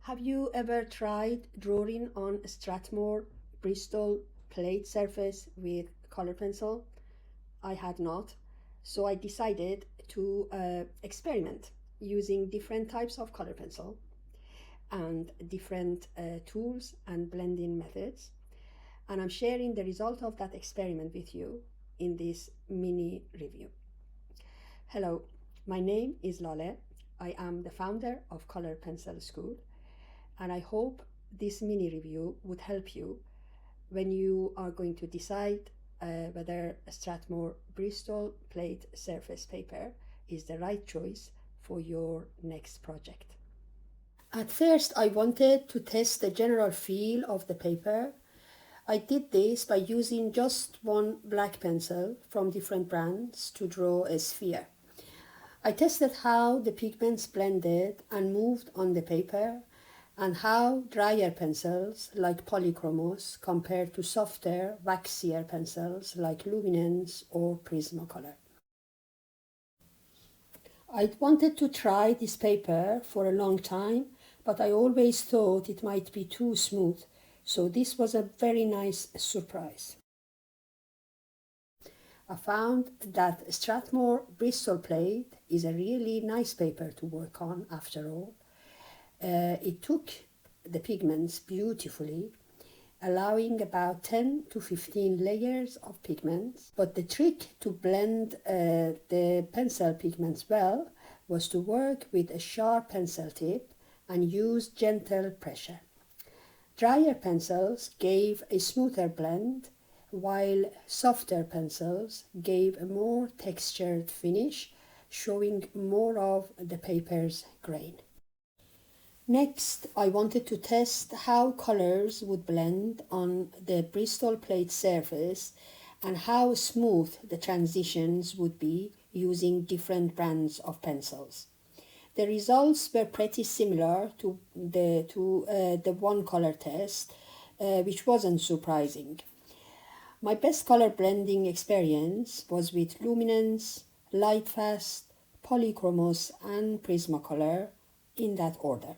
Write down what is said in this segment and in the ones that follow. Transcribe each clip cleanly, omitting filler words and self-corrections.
Have you ever tried drawing on a Strathmore Bristol Plate surface with color pencil? I had not, so I decided to experiment using different types of color pencil and different tools and blending methods. And I'm sharing the result of that experiment with you in this mini review. Hello, my name is Lale. I am the founder of Color Pencil School, and I hope this mini review would help you when you are going to decide whether a Strathmore Bristol Plate surface paper is the right choice for your next project. At first, I wanted to test the general feel of the paper. I did this by using just one black pencil from different brands to draw a sphere. I tested how the pigments blended and moved on the paper, and how drier pencils like Polychromos compared to softer, waxier pencils like Luminance or Prismacolor. I wanted to try this paper for a long time, but I always thought it might be too smooth, so this was a very nice surprise. I found that Strathmore Bristol Plate is a really nice paper to work on after all. It took the pigments beautifully, allowing about 10 to 15 layers of pigments. But the trick to blend the pencil pigments well was to work with a sharp pencil tip and use gentle pressure. Drier pencils gave a smoother blend, while softer pencils gave a more textured finish, showing more of the paper's grain. Next, I wanted to test how colors would blend on the Bristol Plate surface and how smooth the transitions would be using different brands of pencils. The results were pretty similar to the one color test, which wasn't surprising. My best color blending experience was with Luminance, Lightfast, Polychromos and Prismacolor, in that order.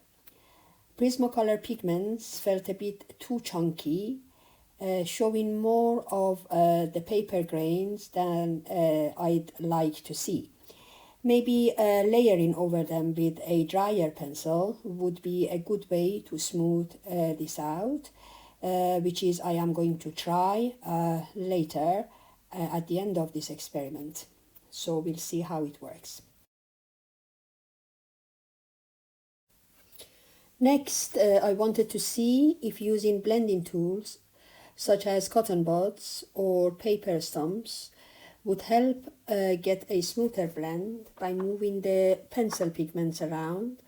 Prismacolor pigments felt a bit too chunky, showing more of the paper grains than I'd like to see. Maybe layering over them with a drier pencil would be a good way to smooth this out, which is I am going to try later at the end of this experiment. So we'll see how it works. Next, I wanted to see if using blending tools such as cotton buds or paper stumps would help get a smoother blend by moving the pencil pigments around,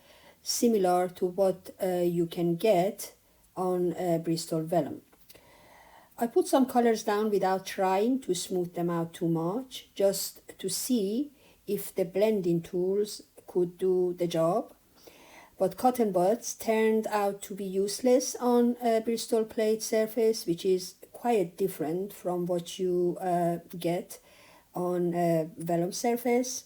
similar to what you can get on Bristol vellum. I put some colors down without trying to smooth them out too much, just to see if the blending tools could do the job. But cotton buds turned out to be useless on a Bristol Plate surface, which is quite different from what you get on a vellum surface.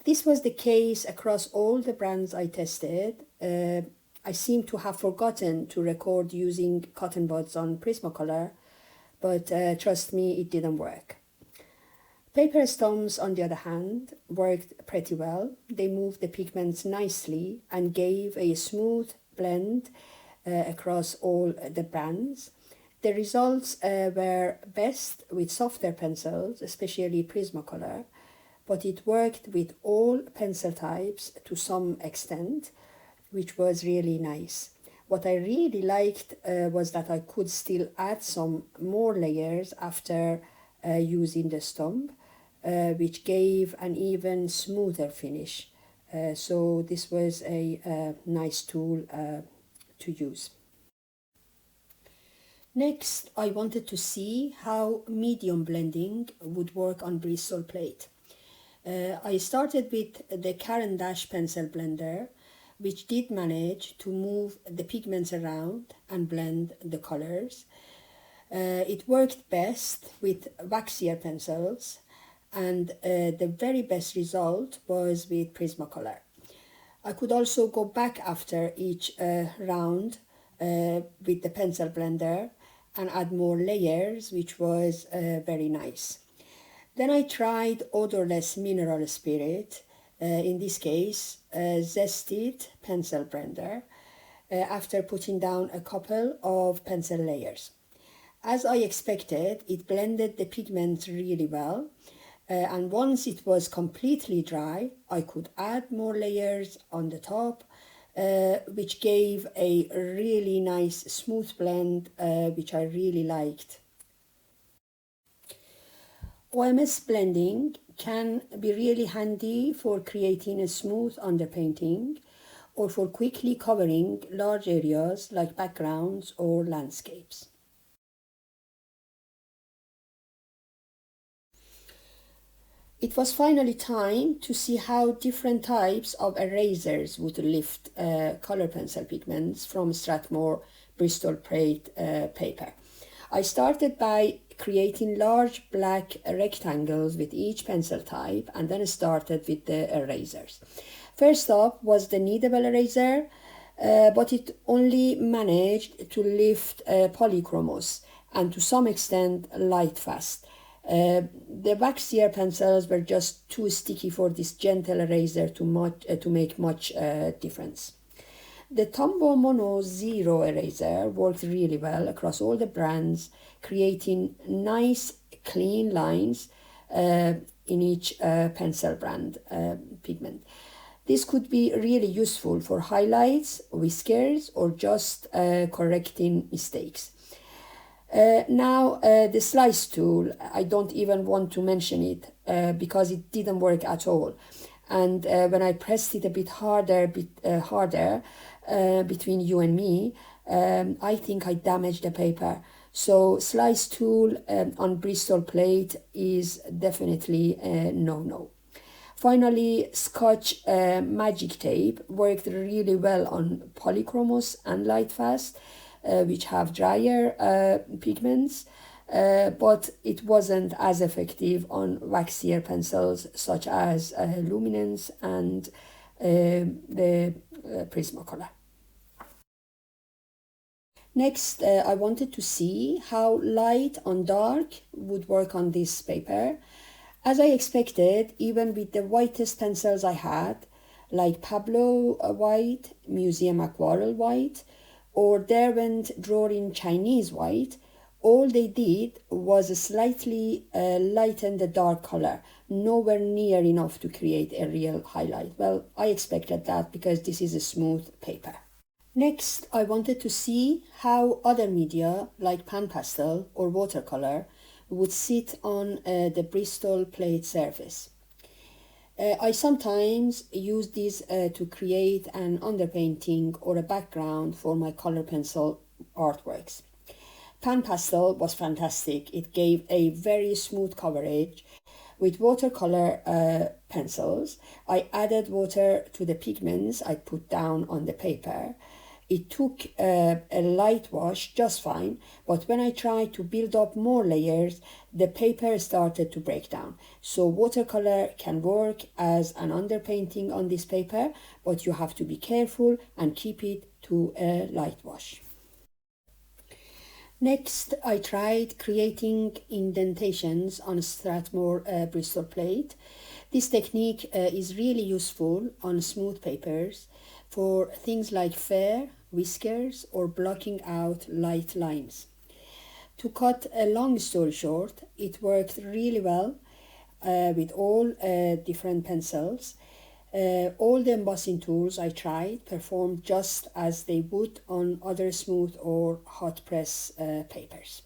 This was the case across all the brands I tested. I seem to have forgotten to record using cotton buds on Prismacolor, but trust me, it didn't work. Paper stumps, on the other hand, worked pretty well. They moved the pigments nicely and gave a smooth blend across all the brands. The results were best with softer pencils, especially Prismacolor, but it worked with all pencil types to some extent, which was really nice. What I really liked was that I could still add some more layers after using the stump, which gave an even smoother finish. So this was a nice tool to use. Next, I wanted to see how medium blending would work on Bristol Plate. I started with the Caran pencil blender, which did manage to move the pigments around and blend the colors. It worked best with waxier pencils, and the very best result was with Prismacolor. I could also go back after each round with the pencil blender and add more layers, which was very nice. Then I tried odorless mineral spirit, in this case zested pencil blender, after putting down a couple of pencil layers. As I expected, it blended the pigments really well, and once it was completely dry, I could add more layers on the top, which gave a really nice smooth blend, which I really liked. OMS blending can be really handy for creating a smooth underpainting or for quickly covering large areas like backgrounds or landscapes. It was finally time to see how different types of erasers would lift color pencil pigments from Strathmore Bristol Plate paper. I started by creating large black rectangles with each pencil type and then started with the erasers. First up was the kneadable eraser, but it only managed to lift Polychromos and to some extent Lightfast. The waxier pencils were just too sticky for this gentle eraser to make much difference. The Tombow Mono Zero eraser worked really well across all the brands, creating nice clean lines in each pencil brand pigment. This could be really useful for highlights, whiskers, or just correcting mistakes. Now, the slice tool, I don't even want to mention it because it didn't work at all. And when I pressed it a bit harder, between you and me, I think I damaged the paper. So slice tool on Bristol plate is definitely a no-no. Finally, Scotch Magic Tape worked really well on Polychromos and Lightfast, which have drier pigments, but it wasn't as effective on waxier pencils such as Luminance and the Prismacolor. Next, I wanted to see how light on dark would work on this paper. As I expected, even with the whitest pencils I had, like Pablo white, Museum Aquarel white, or Derwent Drawing Chinese white, all they did was slightly lighten the dark color, nowhere near enough to create a real highlight. Well, I expected that because this is a smooth paper. Next, I wanted to see how other media like PanPastel or watercolor would sit on the Bristol plate surface. I sometimes use these to create an underpainting or a background for my color pencil artworks. PanPastel was fantastic. It gave a very smooth coverage. With watercolor pencils, I added water to the pigments I put down on the paper. It took a light wash just fine, but when I tried to build up more layers, the paper started to break down. So watercolor can work as an underpainting on this paper, but you have to be careful and keep it to a light wash. Next, I tried creating indentations on Strathmore Bristol plate. This technique is really useful on smooth papers for things like fur, whiskers, or blocking out light lines. To cut a long story short, it worked really well with all different pencils. All the embossing tools I tried performed just as they would on other smooth or hot press papers.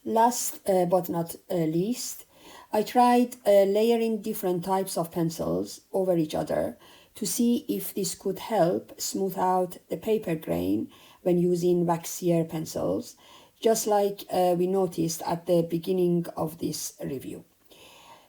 Last but not least, I tried layering different types of pencils over each other to see if this could help smooth out the paper grain when using waxier pencils, just like we noticed at the beginning of this review.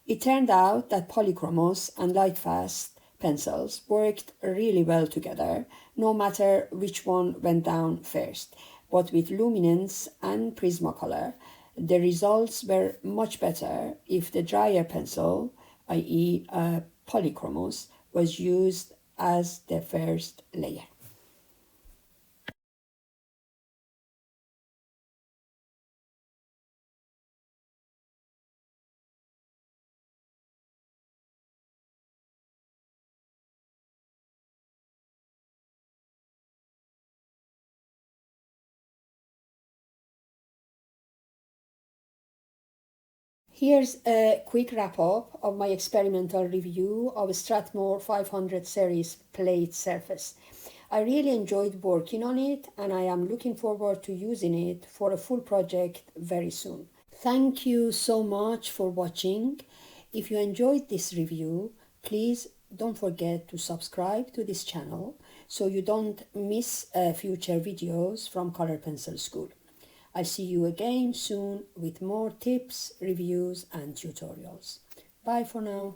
It turned out that Polychromos and Lightfast pencils worked really well together, no matter which one went down first. But with Luminance and Prismacolor, the results were much better if the drier pencil, i.e. Polychromos, was used as the first layer. Here's a quick wrap-up of my experimental review of Strathmore 500 series plate surface. I really enjoyed working on it, and I am looking forward to using it for a full project very soon. Thank you so much for watching. If you enjoyed this review, please don't forget to subscribe to this channel so you don't miss future videos from Color Pencil School. I'll see you again soon with more tips, reviews and tutorials. Bye for now.